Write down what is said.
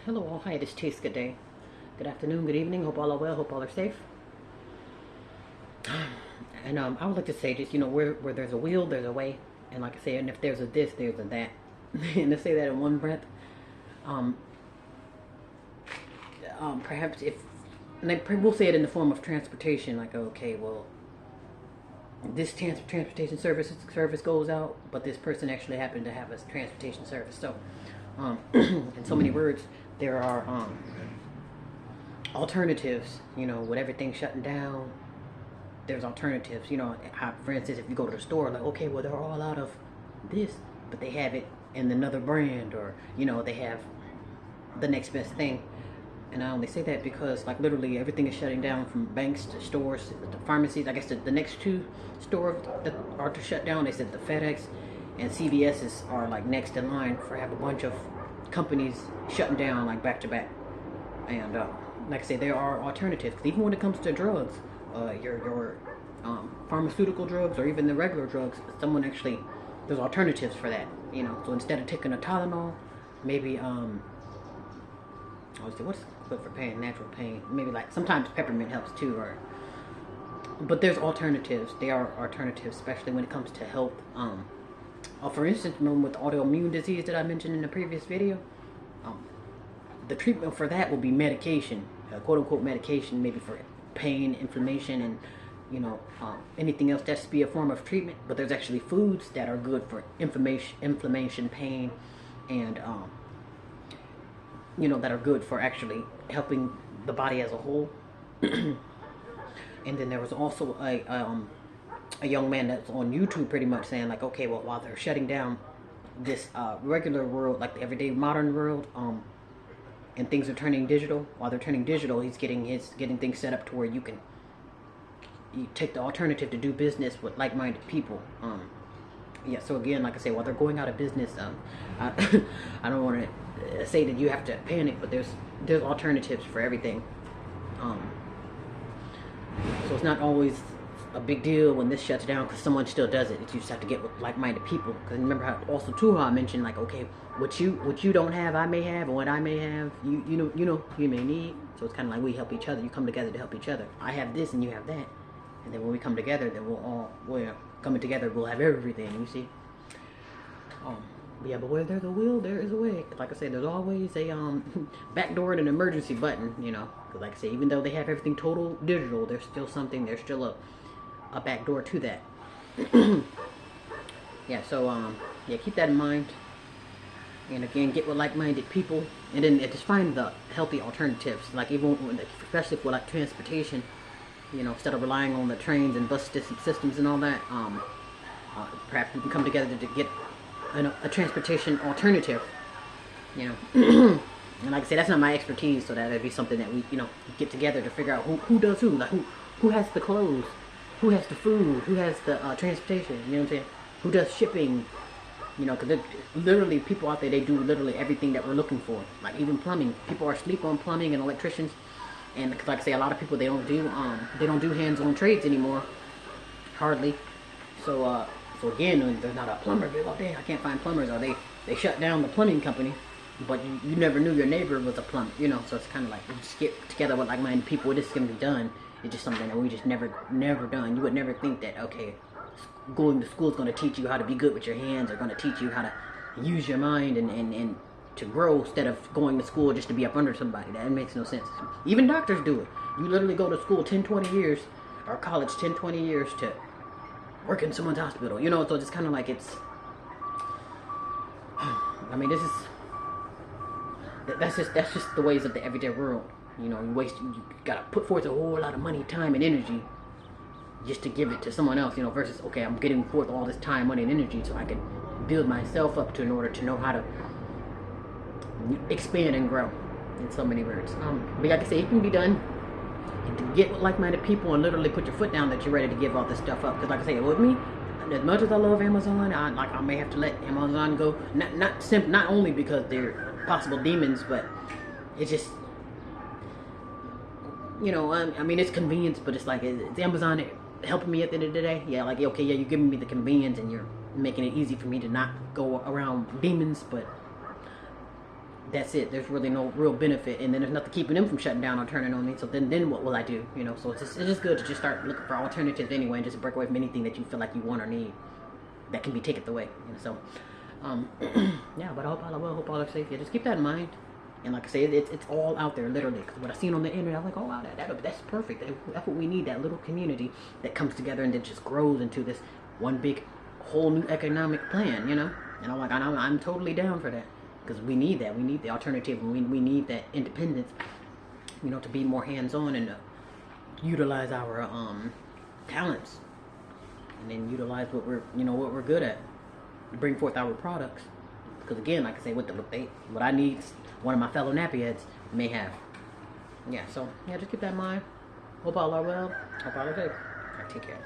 Hello all, hi, this Taste. Good day. Good afternoon, good evening. Hope all are well, hope all are safe. And I would like to say just, where there's a will, there's a way. And like I say, and if there's a this, there's a that. And to say that in one breath, um, perhaps if, like, we'll say it in the form of transportation, like, okay, well, this transportation service goes out, but this person actually happened to have a transportation service. So, in so many words, there are alternatives. With everything shutting down, there's alternatives. For instance, if you go to the store, like, okay, well, they're all out of this, but they have it in another brand, or they have the next best thing. And I only say that because, like, literally everything is shutting down, from banks to stores to pharmacies. I guess the next two stores that are to shut down, they said the FedEx and CVS's are, like, next in line for have a bunch of companies shutting down, like, back to back. And like I say, there are alternatives. 'Cause even when it comes to drugs, your pharmaceutical drugs, or even the regular drugs, there's alternatives for that. So instead of taking a Tylenol, maybe what's good for pain? Natural pain. Maybe, like, sometimes peppermint helps too. But there's alternatives. There are alternatives, especially when it comes to health. For instance, remember with autoimmune disease that I mentioned in the previous video, the treatment for that will be medication, quote unquote medication, maybe for pain, inflammation, and anything else that's be a form of treatment. But there's actually foods that are good for inflammation, pain, and that are good for actually helping the body as a whole. And then there was also a young man that's on YouTube pretty much saying, like, okay, well, while they're shutting down this regular world, like the everyday modern world, and things are turning digital, while they're turning digital, he's getting things set up to where you take the alternative to do business with like-minded people. Yeah, so again, like I say, while they're going out of business, I, I don't want to say that you have to panic, but there's alternatives for everything. So it's not always a big deal when this shuts down because someone still does it. You just have to get with like-minded people. Because remember how also too how I mentioned, like, okay, what you don't have, I may have, and what I may have, you may need. So it's kind of like we help each other. You come together to help each other. I have this and you have that, and then when we come together, then we're coming together. We'll have everything. You see. Yeah, but where there's a will, there is a way. Like I said, there's always a back door and an emergency button. Because like I say, even though they have everything total digital, there's still something. There's still a back door to that. Yeah, so yeah, keep that in mind. And again, get with like-minded people, and then just find the healthy alternatives. Like, especially for, like, transportation, instead of relying on the trains and bus systems and all that, perhaps we can come together to get a transportation alternative. And like I said, that's not my expertise, so that'd be something that we get together to figure out who does who. Like, who has the clothes, who has the food, who has the transportation. You know what I'm saying? Who does shipping? Because literally people out there, they do literally everything that we're looking for. Like, even plumbing, people are asleep on plumbing and electricians. And like I say, a lot of people, they don't do hands-on trades anymore, hardly. So again, there's not a plumber. They're like, I can't find plumbers, or they shut down the plumbing company. But you never knew your neighbor was a plumber, So it's kind of like, we just get together with like-minded people. This is gonna be done. It's just something that we just never done. You would never think that, okay, going to school is going to teach you how to be good with your hands, or going to teach you how to use your mind and to grow, instead of going to school just to be up under somebody. That makes no sense. Even doctors do it. You literally go to school 10-20 years, or college 10-20 years, to work in someone's hospital. So it's kind of like, it's, I mean, that's just the ways of the everyday world. You gotta put forth a whole lot of money, time, and energy just to give it to someone else, versus, okay, I'm getting forth all this time, money, and energy so I can build myself up in order to know how to expand and grow, in so many words. But like I say, it can be done. To get with like-minded people and literally put your foot down that you're ready to give all this stuff up. Because like I say, with me, as much as I love Amazon, I may have to let Amazon go. Not only because they're possible demons, but it's just, I mean, it's convenience, but it's like, it's Amazon helping me at the end of the day. Yeah, like, okay, yeah, you're giving me the convenience and you're making it easy for me to not go around demons, but that's it. There's really no real benefit, and then there's nothing keeping them from shutting down or turning on me. So then what will I do? You know, so it's just good to just start looking for alternatives anyway, and just break away from anything that you feel like you want or need that can be taken away. You know, so yeah, but I hope all are safe. Yeah, just keep that in mind. And like I say, it's all out there, literally. Because what I seen on the internet, I was like, oh wow, that's perfect. That's what we need. That little community that comes together and then just grows into this one big, whole new economic plan. You know, and I'm like, I'm totally down for that, because we need that. We need the alternative. And we need that independence. You know, to be more hands-on and utilize our talents, and then utilize what we're good at to bring forth our products. Because again, like I say, what I need, one of my fellow nappy heads may have. Yeah, so yeah, just keep that in mind. Hope all are well. Hope all are safe. All right, take care.